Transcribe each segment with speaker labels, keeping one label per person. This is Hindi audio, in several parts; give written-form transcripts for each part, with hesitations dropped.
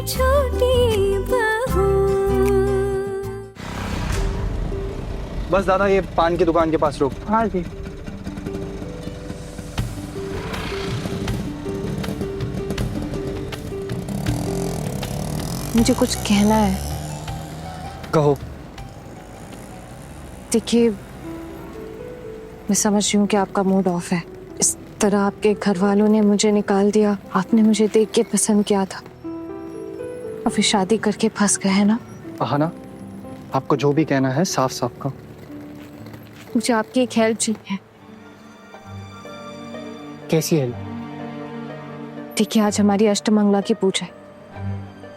Speaker 1: छोटी बहू।
Speaker 2: बस दादा ये पान की दुकान के पास रोक।
Speaker 3: हाँ जी।
Speaker 4: मुझे कुछ कहना है।
Speaker 2: कहो।
Speaker 4: देखिए, मैं समझ रही हूँ कि आपका मूड ऑफ है। इस तरह आपके घर वालों ने मुझे निकाल दिया, आपने मुझे देख के पसंद किया था और फिर शादी करके फंस गए हैं ना।
Speaker 2: अहाना, आपको जो भी कहना है साफ साफ कहो।
Speaker 4: मुझे आपकी एक हेल्प चाहिए।
Speaker 3: कैसी हेल्प?
Speaker 4: देखिए, आज हमारी अष्टमंगला की पूजा है।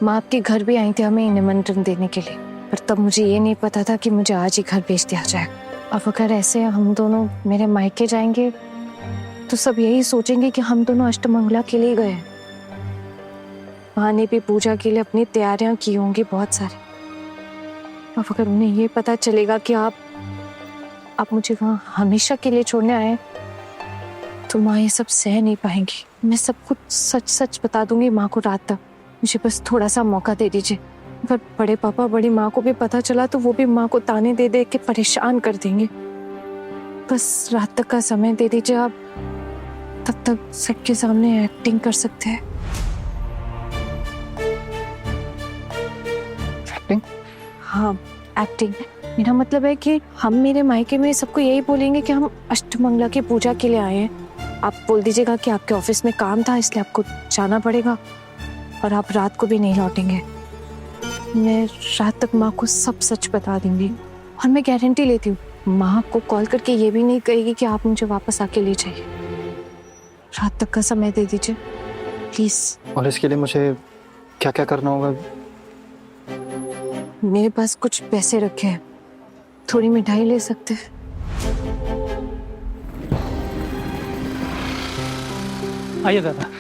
Speaker 4: माँ आपके घर भी आई थी हमें निमंत्रण देने के लिए, पर तब मुझे ये नहीं पता था कि मुझे आज ही घर भेज दिया जाएगा। अब अगर ऐसे हम दोनों मेरे मायके जाएंगे तो सब यही सोचेंगे कि हम दोनों अष्टमंगला के लिए गए। माँ ने भी पूजा के लिए अपनी तैयारियां की होंगी बहुत सारी। अब अगर उन्हें ये पता चलेगा कि आप मुझे वहाँ हमेशा के लिए छोड़ने आए तो माँ ये सब सह नहीं पाएंगी। मैं सब कुछ सच सच बता दूंगी माँ को रात तक। मुझे बस थोड़ा सा मौका दे दीजिए। अगर बड़े पापा बड़ी माँ को भी पता चला तो वो भी माँ को ताने दे दे के परेशान कर देंगे। बस रात तक का समय दे दीजिए आप, तब तक सबके सामने एक्टिंग कर सकते हैं।
Speaker 2: एक्टिंग?
Speaker 4: हाँ, एक्टिंग। मेरा मतलब है कि हम मेरे मायके में सबको यही बोलेंगे कि हम अष्टमंगला की पूजा के लिए आए हैं। आप बोल दीजिएगा कि आपके ऑफिस में काम था इसलिए आपको जाना पड़ेगा और आप रात को भी नहीं लौटेंगे। मैं रात तक माँ को सब सच बता दूंगी और मैं गारंटी लेती हूँ माँ को कॉल करके ये भी नहीं कहेगी कि आप मुझे वापस आके ले जाइए। रात तक का समय दे दीजिए प्लीज।
Speaker 2: और इसके लिए मुझे क्या क्या करना होगा?
Speaker 4: मेरे पास कुछ पैसे रखे हैं, थोड़ी मिठाई ले सकते हैं।
Speaker 3: आइए दादा।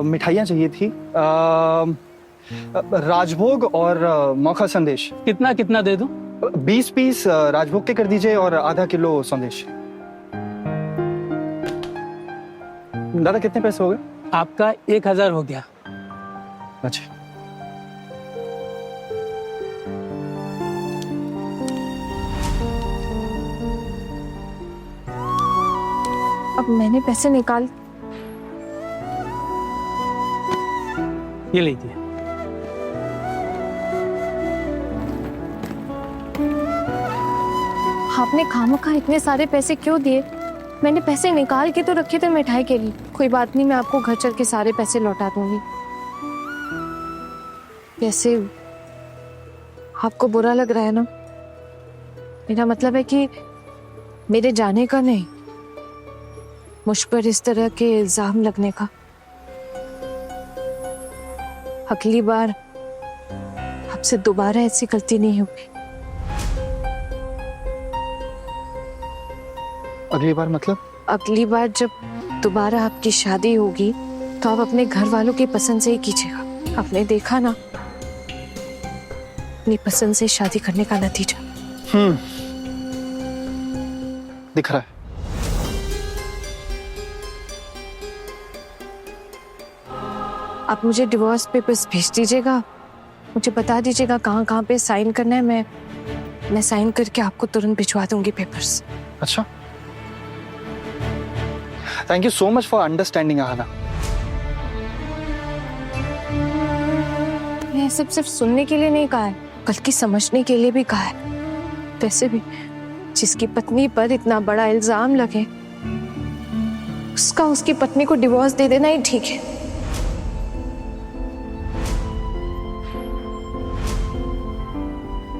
Speaker 2: मिठाइयाँ चाहिए थी, राजभोग और मौखा संदेश।
Speaker 3: कितना कितना दे दूं?
Speaker 2: 20 पीस राजभोग के कर दीजिए और आधा किलो संदेश। दादा कितने पैसे हो गए?
Speaker 3: आपका 1000 हो गया।
Speaker 2: अच्छा।
Speaker 4: अब मैंने पैसे निकाल।
Speaker 3: ये लीजिए।
Speaker 4: आपने खामखा इतने सारे पैसे क्यों दिए? मैंने पैसे निकाल के तो रखे थे मिठाई के लिए। कोई बात नहीं, मैं आपको घर चल के सारे पैसे लौटा दूंगी। वैसे आपको बुरा लग रहा है ना? मेरा मतलब है कि मेरे जाने का नहीं, मुझ पर इस तरह के इल्जाम लगने का। अगली बार आपसे दोबारा ऐसी गलती नहीं होगी।
Speaker 2: अगली बार मतलब?
Speaker 4: अगली बार जब दोबारा आपकी शादी होगी तो आप अपने घर वालों की पसंद से ही कीजिएगा। आपने देखा ना अपनी पसंद से शादी करने का नतीजा।
Speaker 2: दिख रहा है।
Speaker 4: आप मुझे डिवोर्स पेपर्स भेज दीजिएगा, मुझे बता दीजिएगा कहाँ कहाँ पे साइन करना है। मैं साइन करके आपको तुरंत भिजवा दूंगी पेपर्स।
Speaker 2: अच्छा, thank you so much for understanding Aahana.
Speaker 4: मैं सिर्फ सुनने के लिए नहीं कहा है, बल्कि समझने के लिए भी कहा है। वैसे भी जिसकी पत्नी पर इतना बड़ा इल्जाम लगे उसकी पत्नी को डिवोर्स दे देना ही ठीक है।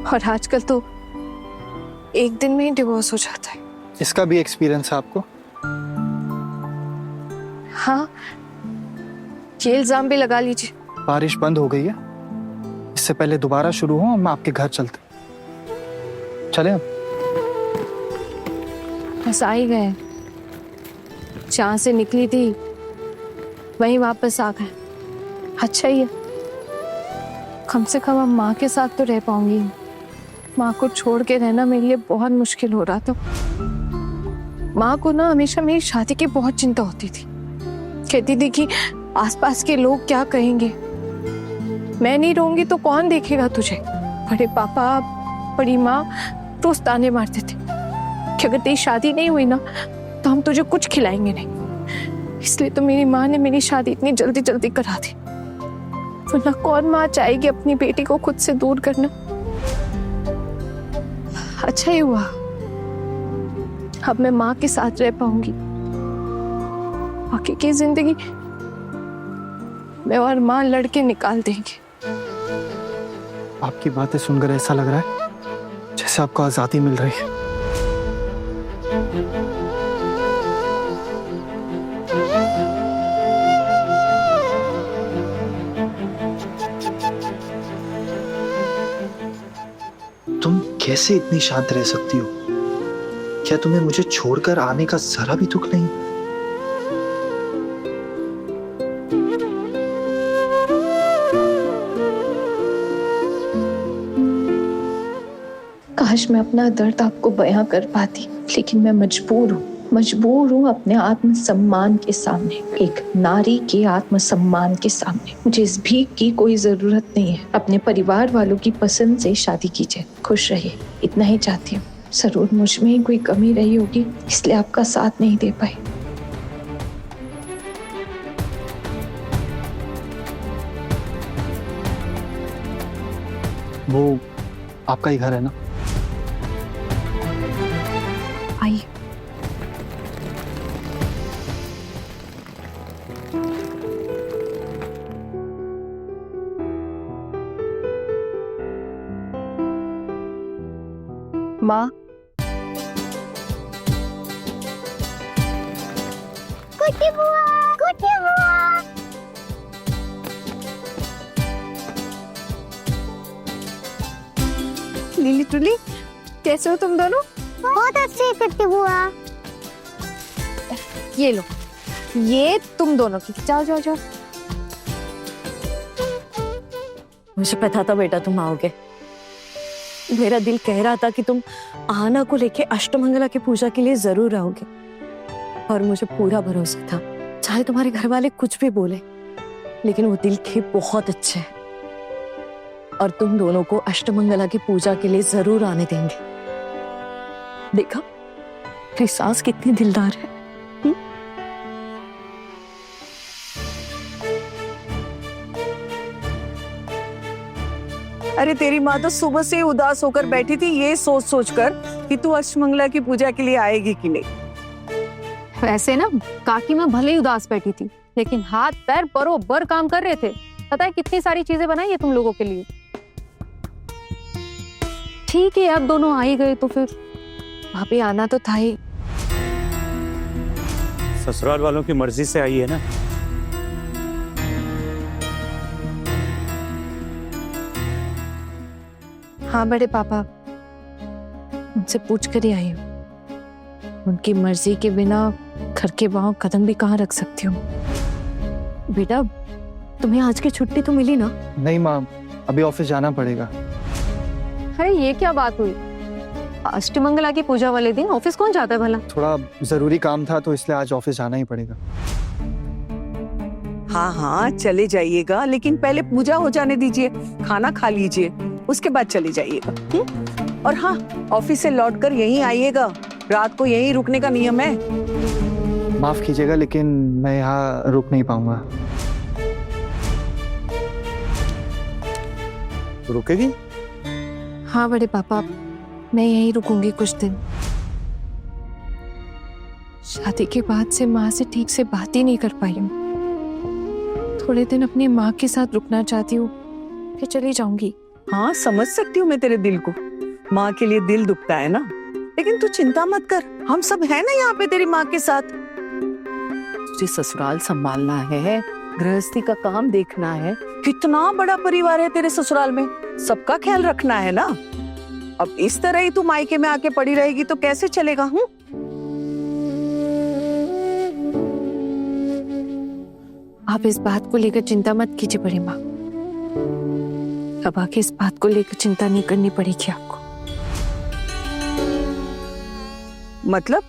Speaker 4: और आजकल तो एक दिन में ही डिवोर्स हो जाता है।
Speaker 2: इसका भी एक्सपीरियंस है आपको?
Speaker 4: हाँ, ये इल्जाम भी लगा लीजिए।
Speaker 2: बारिश बंद हो गई है, इससे पहले दोबारा शुरू हो हम आपके घर चलते चले। हम
Speaker 4: बस आ ही गए, जहाँ से निकली थी वहीं वापस आ गए। अच्छा ही है, कम से कम अब माँ के साथ तो रह पाऊंगी। माँ को छोड़ के रहना मेरे लिए बहुत मुश्किल हो रहा था। माँ को ना हमेशा मेरी शादी की बहुत चिंता होती थी। कहती थी कि आसपास के लोग क्या कहेंगे। मैं नहीं रहूंगी तो कौन देखेगा तुझे? बड़े पापा, बड़ी माँ रोज ताने मारते थे कि अगर तेरी शादी नहीं हुई ना तो हम तुझे कुछ खिलाएंगे नहीं। इसलिए तो मेरी माँ ने मेरी शादी इतनी जल्दी जल्दी करा दी, वरना कौन माँ चाहेगी अपनी बेटी को खुद से दूर करना। अच्छा ही हुआ अब मैं माँ के साथ रह पाऊंगी। बाकी की जिंदगी मैं और माँ लड़के निकाल देंगे।
Speaker 2: आपकी बातें सुनकर ऐसा लग रहा है जैसे आपको आजादी मिल रही है। तुम कैसे इतनी शांत रह सकती हो? क्या तुम्हें मुझे छोड़कर आने का जरा भी दुख नहीं?
Speaker 4: काश मैं अपना दर्द आपको बयां कर पाती, लेकिन मैं मजबूर हूँ अपने आत्मसम्मान के सामने, एक नारी के आत्मसम्मान के सामने। मुझे इस भीख की कोई जरूरत नहीं है। अपने परिवार वालों की पसंद से शादी कीजिए, खुश रहिए, इतना ही चाहती हूँ। जरूर मुझ में ही कोई कमी रही होगी, इसलिए आपका साथ नहीं दे पाई।
Speaker 2: वो आपका ही घर है ना?
Speaker 4: आइए। माँ,
Speaker 1: कुटी बुआ, कुटी बुआ।
Speaker 4: लीली टुली, कैसे हो तुम दोनों?
Speaker 1: बहुत अच्छी कुटी बुआ।
Speaker 4: ये लो, ये तुम दोनों की। जाओ जाओ जाओ।
Speaker 5: मुझे पता था बेटा तुम आओगे। मेरा दिल कह रहा था कि तुम आना को लेके अष्टमंगला की पूजा के लिए जरूर आओगे, और मुझे पूरा भरोसा था, चाहे तुम्हारे घर वाले कुछ भी बोले, लेकिन वो दिल के बहुत अच्छे हैं और तुम दोनों को अष्टमंगला की पूजा के लिए जरूर आने देंगे। देखा मेरी सास कितनी दिलदार है।
Speaker 6: अरे तेरी माँ तो सुबह से उदास होकर बैठी थी, ये सोच सोच कर कि तू अष्टमंगला की पूजा के लिए आएगी कि नहीं।
Speaker 7: वैसे ना काकी माँ भले ही उदास बैठी थी, लेकिन हाथ पैर बरोबर काम कर रहे थे। पता है कितनी सारी चीजें बनाई है तुम लोगों के लिए। ठीक है, अब दोनों आ ही गए तो फिर
Speaker 4: भाभी आना तो था ही।
Speaker 8: ससुराल वालों की मर्जी से आई है ना।
Speaker 4: हाँ बड़े पापा, उनसे पूछ कर ही आई हूँ। उनकी मर्जी के बिना घर के बाहर कदम भी कहाँ रख सकती हूँ।
Speaker 5: बेटा तुम्हें आज की छुट्टी तो मिली ना?
Speaker 2: नहीं माँ, अभी ऑफिस जाना पड़ेगा।
Speaker 7: अरे ये क्या बात हुई? अष्टमंगला की पूजा वाले दिन ऑफिस कौन जाता है भला?
Speaker 2: थोड़ा जरूरी काम था तो इसलिए आज ऑफिस जाना ही पड़ेगा।
Speaker 6: हाँ हाँ चले जाइएगा, लेकिन पहले पूजा हो जाने दीजिए, खाना खा लीजिए, उसके बाद चले जाइएगा। और हाँ, ऑफिस से लौटकर यहीं आइएगा, रात को यहीं रुकने का नियम है।
Speaker 2: माफ कीजिएगा लेकिन मैं यहाँ रुक नहीं पाऊंगा।
Speaker 8: रुकेगी?
Speaker 4: हाँ बड़े पापा, मैं यहीं रुकूंगी कुछ दिन। शादी के बाद से माँ से ठीक से बात ही नहीं कर पाई हूँ। थोड़े दिन अपनी माँ के साथ रुकना चाहती हूँ, फिर चली जाऊंगी।
Speaker 6: हाँ समझ सकती हूँ मैं तेरे दिल को, माँ के लिए दिल दुखता है ना, लेकिन तू चिंता मत कर, हम सब है ना यहाँ पे तेरी माँ के साथ। तुझे ससुराल संभालना है, गृहस्थी का काम देखना है, कितना बड़ा परिवार है तेरे ससुराल में, सबका ख्याल रखना है ना। अब इस तरह ही तू मायके में आके पड़ी रहेगी तो कैसे चलेगा?
Speaker 4: आप इस बात को लेकर चिंता मत कीजिए बड़ी माँ। अब आके इस बात को लेकर चिंता नहीं करनी पड़ेगी आपको।
Speaker 6: मतलब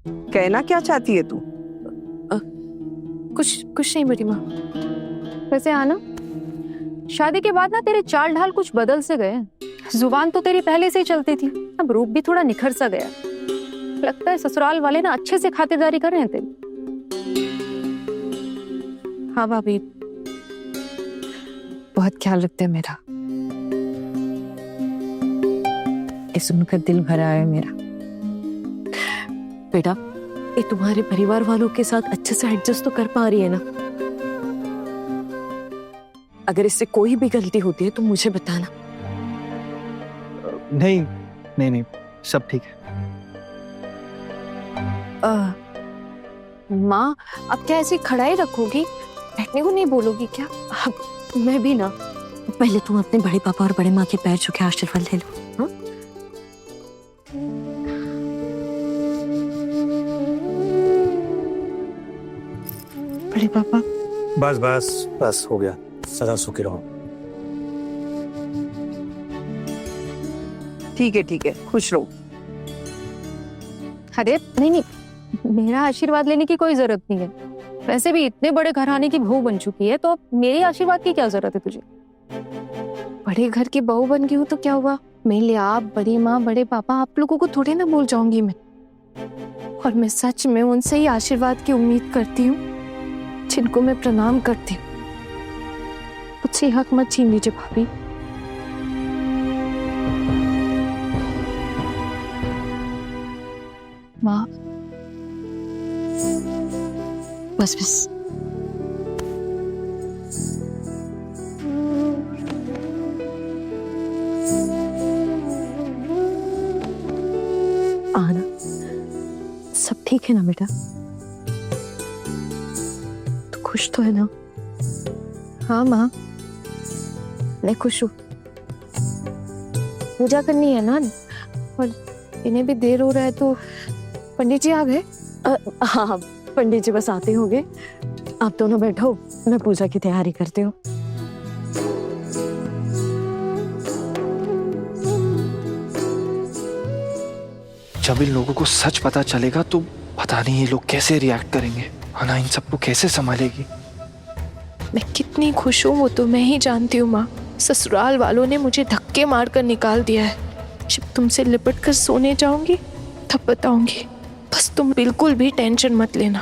Speaker 6: कहना क्या चाहती है तू?
Speaker 4: कुछ नहीं बड़ी माँ।
Speaker 7: वैसे आना, शादी के बाद ना तेरे चाल ढाल कुछ बदल से गए। जुबान तो तेरी पहले से ही चलती थी, अब रूप भी थोड़ा निखर सा गया। लगता है ससुराल वाले ना अच्छे से खातिरदारी कर रहे हैं तेरी।
Speaker 4: हाँ भाभी, बहुत ख्याल रखते हैं मेरा।
Speaker 5: ये सुनकर दिल भरा है मेरा। बेटा, ये तुम्हारे परिवार वालों के साथ अच्छे से एडजस्ट तो कर पा रही है ना? अगर इससे कोई भी गलती होती है तो मुझे बताना।
Speaker 2: नहीं नहीं नहीं, सब ठीक है।
Speaker 4: माँ, अब क्या ऐसे खड़ा ही रखोगी? बैठने को नहीं बोलोगी क्या?
Speaker 5: मैं भी ना, पहले तुम अपने बड़े पापा और बड़े माँ के पैर छू के आशीर्वाद ले लो। हाँ?
Speaker 4: बड़े पापा।
Speaker 8: बस बस बस हो गया, सदा सुखी रहो।
Speaker 6: ठीक है, खुश रहो।
Speaker 7: अरे नहीं, मेरा आशीर्वाद लेने की कोई जरूरत नहीं है। वैसे भी इतने बड़े घराने की बहू बन चुकी है, तो अब मेरे आशीर्वाद की क्या जरूरत है तुझे?
Speaker 4: बड़े घर की बहू बन गई हूँ तो क्या हुआ? मेरे लिए आप, बड़ी माँ, बड़े पापा, आप लोगों को थोड़े ना भूल जाऊंगी मैं। और मैं सच में उनसे ही आशीर्वाद की उम्मीद करती हूँ जिनको मैं प्रणाम करती हूँ। मुझसे हक मत छीन लीजिए भाभी। माँ, बस
Speaker 5: आना, सब ठीक है ना बेटा? तो खुश तो है ना?
Speaker 4: हाँ माँ, मैं खुश हूँ। पूजा करनी है ना, और इन्हें भी देर हो रहा है तो पंडित जी आ गए?
Speaker 5: हाँ, पंडित जी बस आते होंगे। आप दोनों बैठो, मैं पूजा की तैयारी करती हूँ।
Speaker 2: जब इन लोगों को सच पता चलेगा तो पता नहीं ये लोग कैसे रिएक्ट करेंगे। आना इन सबको कैसे संभालेगी?
Speaker 4: मैं कितनी खुश हूँ वो तो मैं ही जानती हूँ माँ। ससुराल वालों ने मुझे धक्के मारकर निकाल दिया है। जब तुमसे लिपट कर सोने जाऊंगी तब बताऊंगी। बस तुम बिल्कुल भी टेंशन मत लेना।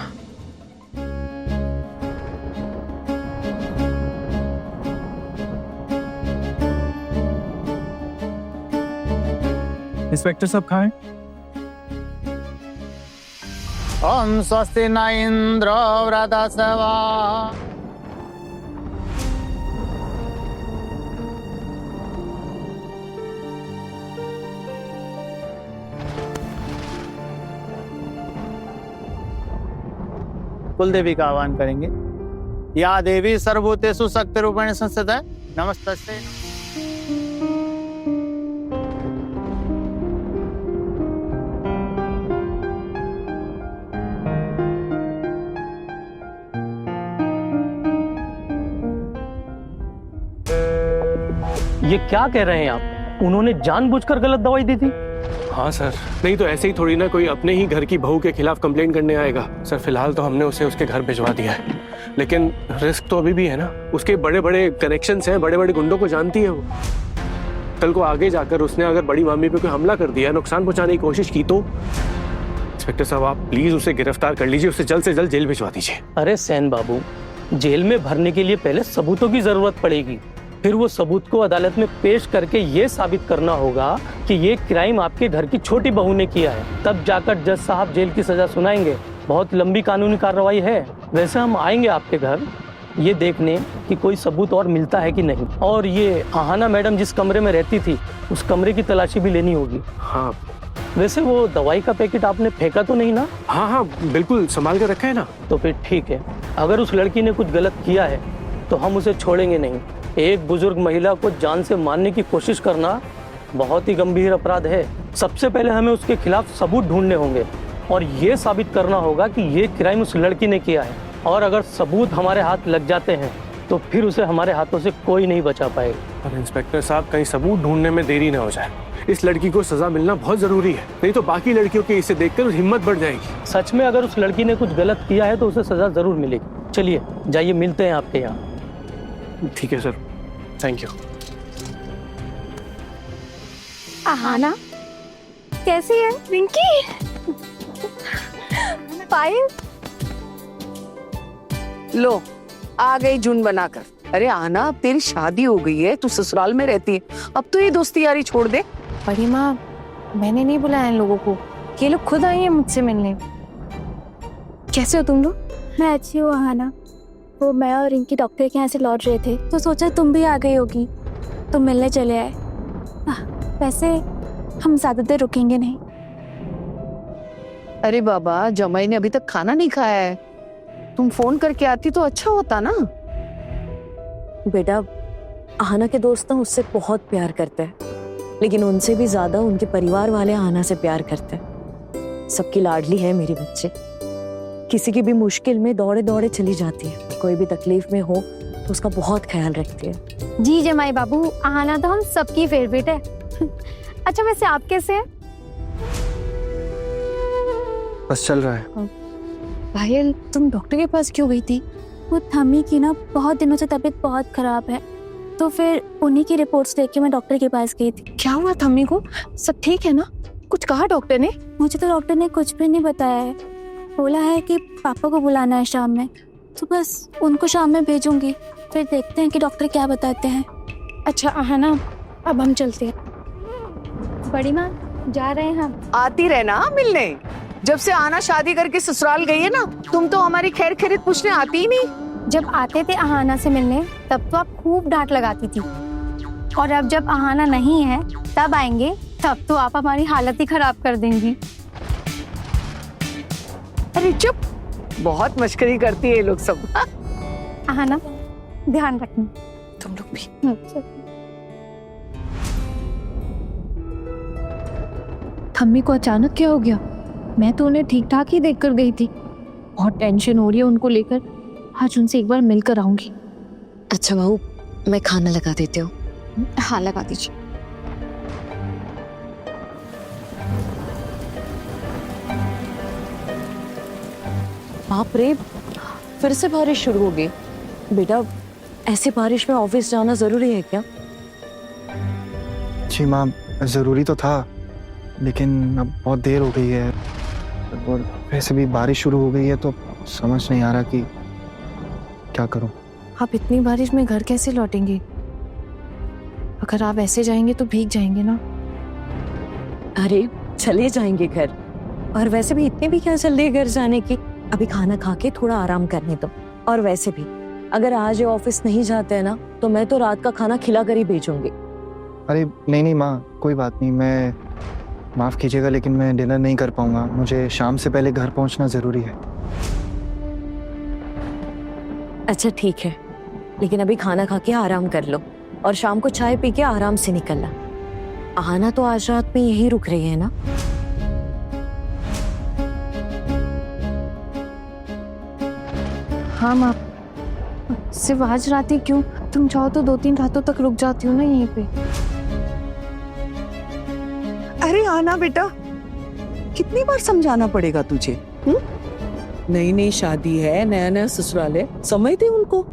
Speaker 2: इंस्पेक्टर साहब कहाँ हैं?
Speaker 9: ओम स्वस्ति न इंद्रो वृधस्वा। कुल देवी का आह्वान करेंगे। या देवी सर्वभूतेषु शक्ति रूपेण संस्थिता नमस्तस्यै।
Speaker 3: ये क्या कह रहे हैं आप? उन्होंने जानबूझकर गलत दवाई दी थी?
Speaker 10: हाँ सर, नहीं तो ऐसे ही थोड़ी ना कोई अपने ही घर की बहू के खिलाफ कंप्लेंट करने आएगा। सर फिलहाल तो हमने उसे उसके घर भिजवा दिया है, लेकिन रिस्क तो अभी भी है ना। उसके बड़े बड़े कनेक्शंस हैं, बड़े बड़े गुंडों को जानती है वो। कल को आगे जाकर उसने अगर बड़ी मामी पे कोई हमला कर दिया, नुकसान पहुंचाने की कोशिश की तो? इंस्पेक्टर साहब आप प्लीज उसे गिरफ्तार कर लीजिए, उसे जल्द से जल्द जेल भिजवा दीजिए।
Speaker 3: अरे सैन बाबू, जेल में भरने के लिए पहले सबूतों की जरूरत पड़ेगी। फिर वो सबूत को अदालत में पेश करके ये साबित करना होगा कि ये क्राइम आपके घर की छोटी बहू ने किया है। तब जाकर जज साहब जेल की सजा सुनाएंगे। बहुत लंबी कानूनी कार्रवाई है। वैसे हम आएंगे आपके घर ये देखने कि कोई सबूत और मिलता है कि नहीं। और ये आहाना मैडम जिस कमरे में रहती थी उस कमरे की तलाशी भी लेनी होगी।
Speaker 10: हाँ
Speaker 3: वैसे वो दवाई का पैकेट आपने फेंका तो नहीं ना?
Speaker 10: हाँ हाँ बिल्कुल संभाल कर रखा है ना।
Speaker 3: तो फिर ठीक है। अगर उस लड़की ने कुछ गलत किया है तो हम उसे छोड़ेंगे नहीं। एक बुजुर्ग महिला को जान से मारने की कोशिश करना बहुत ही गंभीर अपराध है। सबसे पहले हमें उसके खिलाफ सबूत ढूंढने होंगे और ये साबित करना होगा कि ये क्राइम उस लड़की ने किया है। और अगर सबूत हमारे हाथ लग जाते हैं तो फिर उसे हमारे हाथों से कोई नहीं बचा पाएगा।
Speaker 10: और इंस्पेक्टर साहब कहीं सबूत ढूंढने में देरी ना हो जाए। इस लड़की को सजा मिलना बहुत जरूरी है, नहीं तो बाकी लड़कियों की इसे देखकर हिम्मत बढ़ जाएगी।
Speaker 3: सच में अगर उस लड़की ने कुछ गलत किया है तो उसे सजा जरूर मिलेगी। चलिए जाइए, मिलते हैं आपके यहाँ।
Speaker 10: ठीक है सर। Thank you.
Speaker 7: आहाना कैसी है? रिंकी पायल
Speaker 6: लो आ गई जून बनाकर। अरे आना, अब तेरी शादी हो गई है, तू ससुराल में रहती है, अब तो ये दोस्ती यारी छोड़ दे।
Speaker 4: बड़ी माँ, मैंने नहीं बुलाया इन लोगों को, ये लोग खुद आई हैं मुझसे मिलने। कैसे हो तुम लोग?
Speaker 1: मैं अच्छी हूँ आहाना। वो मैं और रिंकी डॉक्टर के यहाँ से लौट रहे थे तो सोचा तुम भी आ गई होगी तो मिलने चले आए। वैसे हम ज्यादा देर रुकेंगे नहीं।
Speaker 6: अरे बाबा, जमाई ने अभी तक खाना नहीं खाया है, तुम फोन करके आती तो अच्छा होता ना।
Speaker 5: बेटा, आहाना के दोस्त ना उससे बहुत प्यार करते हैं, लेकिन उनसे भी ज्यादा उनके परिवार वाले आहाना से प्यार करते हैं। सबकी लाडली है मेरी बच्चे। किसी की भी मुश्किल में दौड़े दौड़े चली जाती है, कोई भी तकलीफ में हो तो उसका बहुत ख्याल रखती है।
Speaker 7: जी जमाई बाबू, आहाना तो हम सबकी फेवरेट है। अच्छा वैसे आप कैसे हैं?
Speaker 2: बस चल रहा है।
Speaker 4: पायल, तुम डॉक्टर के पास क्यों गई थी?
Speaker 1: वो थम्मी की ना बहुत दिनों से तबीयत बहुत खराब है तो फिर उन्हीं की रिपोर्ट्स देख के मैं डॉक्टर के पास गई थी।
Speaker 4: क्या हुआ थम्मी को? सब ठीक है ना? कुछ कहा डॉक्टर ने?
Speaker 1: मुझे तो डॉक्टर ने कुछ भी नहीं बताया है। बोला है कि पापा को बुलाना है शाम में, तो बस उनको शाम में भेजूंगी, फिर देखते हैं कि डॉक्टर क्या बताते हैं।
Speaker 4: अच्छा आहाना, अब हम चलते हैं।
Speaker 7: बड़ी माँ जा रहे हैं हम।
Speaker 6: आती रहना मिलने। जब से आना शादी करके ससुराल गई है ना, तुम तो हमारी खैर खैरियत पूछने आती ही नहीं।
Speaker 7: जब आते थे आहाना से मिलने तब तो आप खूब डांट लगाती थी, और अब जब आहाना नहीं है तब आएंगे तब तो आप हमारी हालत ही खराब कर देंगी।
Speaker 6: अरे चुप, बहुत मस्करी करती है ये लोग सब।
Speaker 7: आहाना ध्यान रखना।
Speaker 4: तुम लोग भी।
Speaker 11: थम्मी को अचानक क्या हो गया? मैं तो उन्हें ठीक ठाक ही देख कर गई थी। बहुत टेंशन हो रही है उनको लेकर। आज उनसे एक बार मिलकर आऊंगी।
Speaker 5: अच्छा बहू, मैं खाना लगा देती हूँ।
Speaker 7: हाँ लगा दीजिए।
Speaker 5: बाप रे, फिर से बारिश शुरू हो गई। बेटा, ऐसे बारिश में ऑफिस जाना जरूरी है क्या?
Speaker 2: जी माँ, जरूरी तो था, लेकिन अब बहुत देर हो गई है और वैसे भी बारिश शुरू हो गई है तो समझ नहीं आ रहा कि क्या करूं।
Speaker 4: आप इतनी बारिश में घर कैसे लौटेंगे? अगर आप ऐसे जाएंगे तो भीग जाएंगे ना।
Speaker 5: अरे चले जाएंगे घर, और वैसे भी इतने भी क्या जल्दी घर जाने की। अभी खाना खा के थोड़ा आराम करने दो। और वैसे भी अगर आज ये ऑफिस नहीं जाते हैं ना तो मैं तो रात का खाना खिला कर ही भेजूंगी।
Speaker 2: अरे नहीं नहीं माँ, कोई बात नहीं, मैं माफ़ कीजिएगा लेकिन मैं डिनर नहीं कर पाऊंगा। मुझे शाम से पहले घर पहुंचना ज़रूरी है।
Speaker 5: अच्छा ठीक है, लेकिन अभी खाना खा के आराम कर लो और शाम को चाय पी के आराम से निकलना। आहाना तो आज रात में यहीं रुक रही है ना?
Speaker 4: हाँ माँ, सिर्फ आज रात ही क्यों, तुम चाहो तो 2-3 रातों तक रुक जाती हो ना यहीं पे।
Speaker 6: अरे आना बेटा, कितनी बार समझाना पड़ेगा तुझे? नई नई शादी है, नया नया ससुराल है, समझ दे उनको।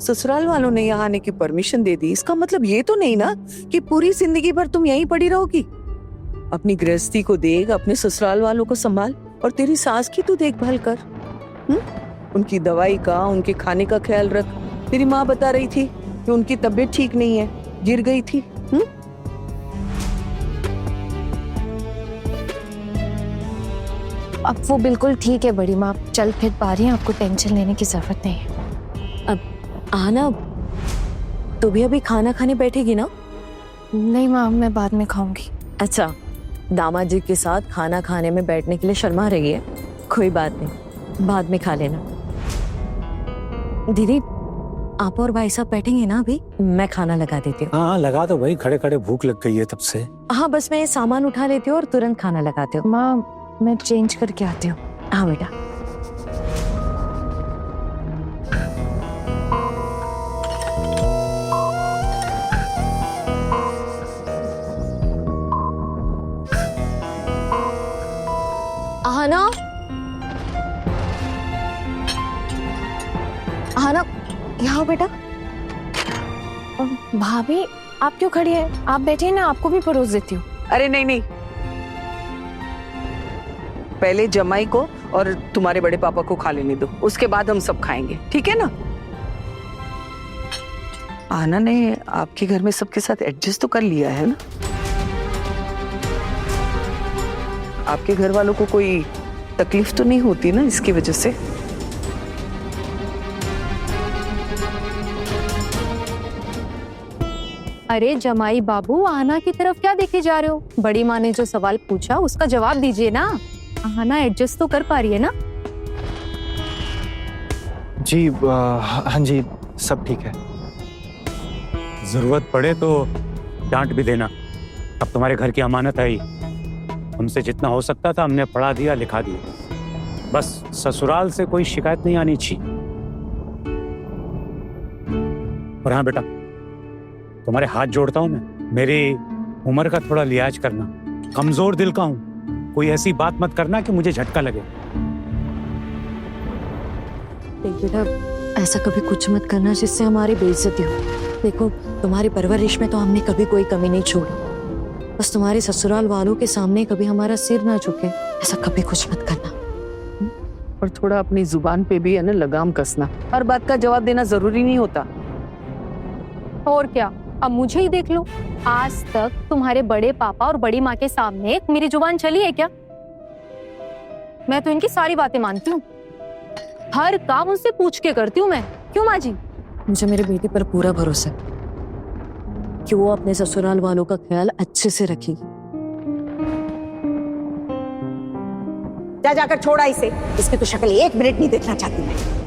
Speaker 6: ससुराल वालों ने यहाँ आने की परमिशन दे दी, इसका मतलब ये तो नहीं ना कि पूरी जिंदगी भर तुम यहीं पड़ी रहोगी। अपनी गृहस्थी को देख, अपने ससुराल वालों को संभाल, और तेरी सास की तू देखभाल कर। उनकी दवाई का, उनके खाने का ख्याल रख। तेरी माँ बता रही थी कि उनकी तबीयत ठीक नहीं है, गिर गई थी।
Speaker 4: अब वो बिल्कुल ठीक है बड़ी माँ, आप चल फिर पा रही हैं, आपको टेंशन लेने की जरूरत नहीं है।
Speaker 5: अब आना, तो भी अभी खाना खाने बैठेगी ना?
Speaker 4: नहीं माँ, मैं बाद में खाऊंगी।
Speaker 5: अच्छा, दामाद जी के साथ खाना खाने में बैठने के लिए शर्मा रही है? कोई बात नहीं, बाद में खा लेना। दीदी, आप और भाई साहब बैठेंगे ना अभी? मैं खाना लगा देती हूँ।
Speaker 8: हाँ लगा दो भाई, खड़े खड़े भूख लग गई है तब से।
Speaker 5: हाँ बस मैं सामान उठा लेती हूँ और तुरंत खाना लगाती हूँ।
Speaker 4: माँ मैं चेंज करके आती हूँ।
Speaker 5: हाँ बेटा। आहाना, आहाना, यहाँ आओ बेटा।
Speaker 4: भाभी आप क्यों खड़ी है? आप बैठिए ना, आपको भी परोस देती हूँ।
Speaker 6: अरे नहीं नहीं, पहले जमाई को और तुम्हारे बड़े पापा को खा लेने दो, उसके बाद हम सब खाएंगे, ठीक है ना? आना ने आपके घर में सबके साथ एडजस्ट तो कर लिया है ना? आपके घर वालों को कोई तकलीफ तो नहीं होती ना इसकी वजह से?
Speaker 7: अरे जमाई बाबू, आना की तरफ क्या देखे जा रहे हो? बड़ी माँ ने जो सवाल पूछा उसका जवाब दीजिए ना। आना एडजस्ट तो कर पा रही है ना?
Speaker 2: जी हाँ जी, सब ठीक है।
Speaker 8: जरूरत पड़े तो डांट भी देना, अब तुम्हारे घर की अमानत है ही। हमसे जितना हो सकता था हमने पढ़ा दिया, लिखा दिया, बस ससुराल से कोई शिकायत नहीं आनी चाहिए। और हाँ बेटा, तुम्हारे हाथ जोड़ता हूं मैं, मेरी उम्र का थोड़ा लिहाज करना, कमजोर दिल का हूं, कोई ऐसी बात मत करना कि मुझे झटका लगे।
Speaker 5: देख बेटा, ऐसा कभी कुछ मत करना जिससे हमारी बेइज्जती हो। देखो, तुम्हारी परवरिश में तो हमने कभी कोई कमी नहीं छोड़ी, बस तुम्हारे ससुराल वालों के सामने कभी हमारा सिर ना झुके, ऐसा कभी कुछ मत करना।
Speaker 6: और थोड़ा अपनी जुबान पे भी है ना लगाम कसना, हर बात का जवाब देना जरूरी नहीं होता।
Speaker 7: और क्या, अब मुझे ही देख लो, आज तक तुम्हारे बड़े पापा और बड़ी माँ के सामने मेरी जुबान चली है क्या? मैं तो इनकी सारी बातें मानती हूँ, हर काम उनसे पूछ के करती हूँ मैं। क्यों माँ जी?
Speaker 5: मुझे मेरे बेटे पर पूरा भरोसा है कि वो अपने ससुराल वालों का ख्याल अच्छे से रखेगी।
Speaker 12: जा जाकर छोड़ा इसे, इसकी तो शक्ल 1 मिनट नहीं देखना चाहती मैं।